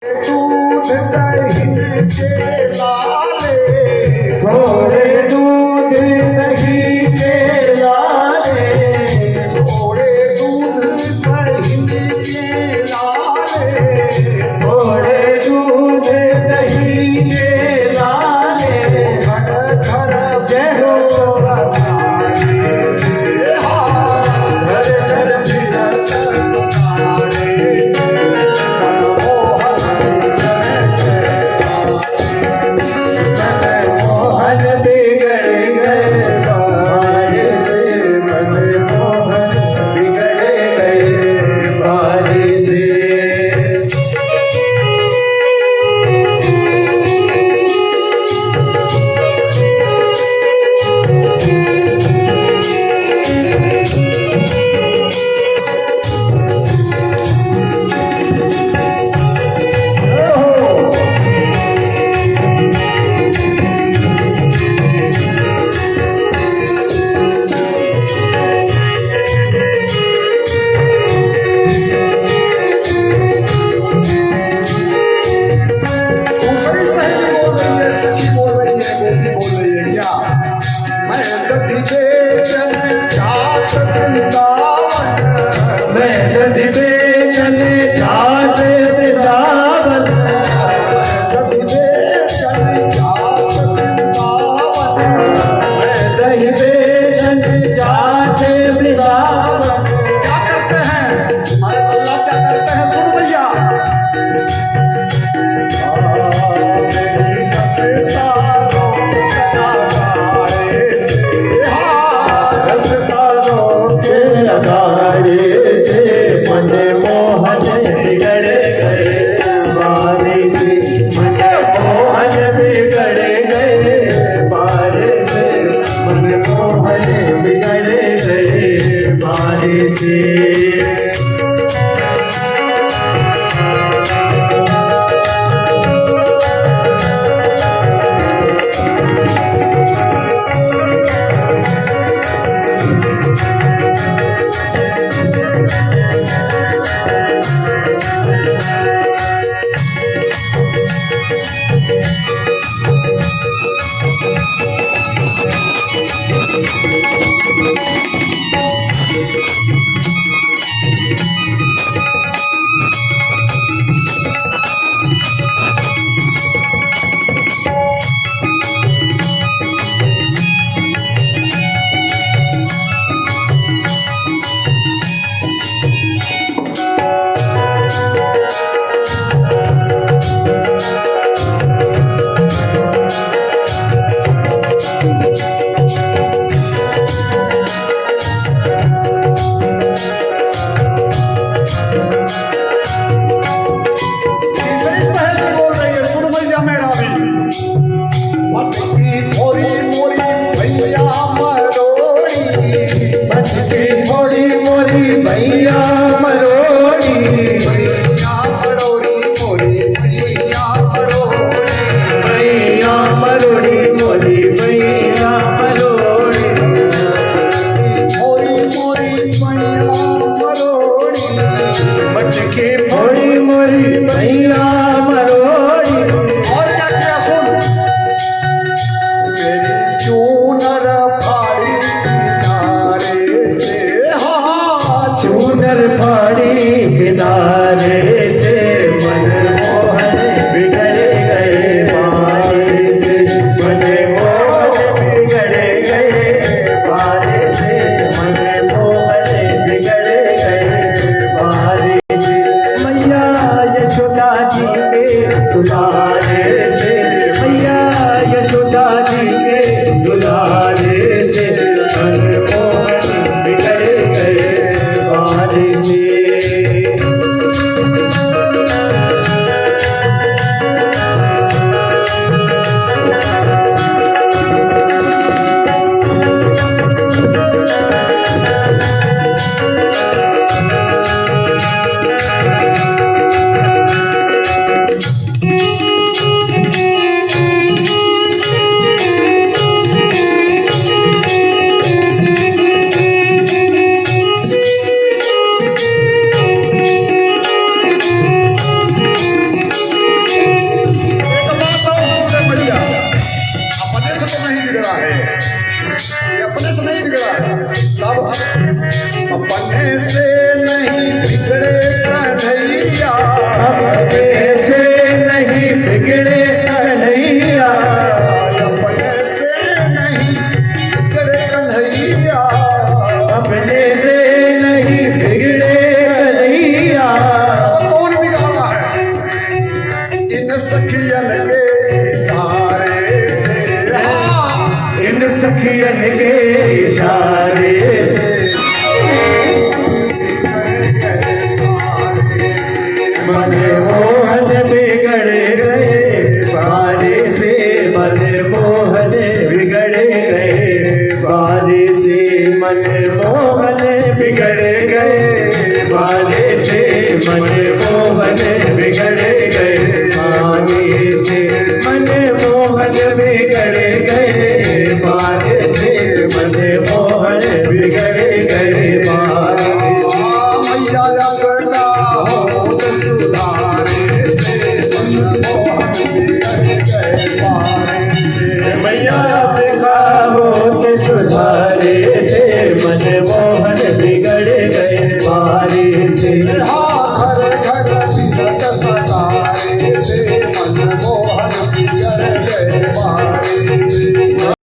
दूध दही के लाले, थोड़े दूध दही के लाले, थोड़े दूध दही के लाले, थोड़े दूध दही के लाले, घर घर जय हो सतारे, घर घर फिरत सतारे, मोहन बिगड़ गए सखियन के इशारे से इन सखियन के इशारे से मन मोहन बिगड़ गए बारी से मन मोहन बिगड़ गए बारी से मन मोहन बिगड़ गए बारी से मन मोहन बिगड़ गए बारी से मन मोहन बिगड़ गए बारी से मन मोहन बिगड़ गए बारी मैया अपना हो सुधारे से मनमोहन बिगड़ गए पारे से मैया देखा होत सुधारे से मन मोहन बिगड़ गए बारी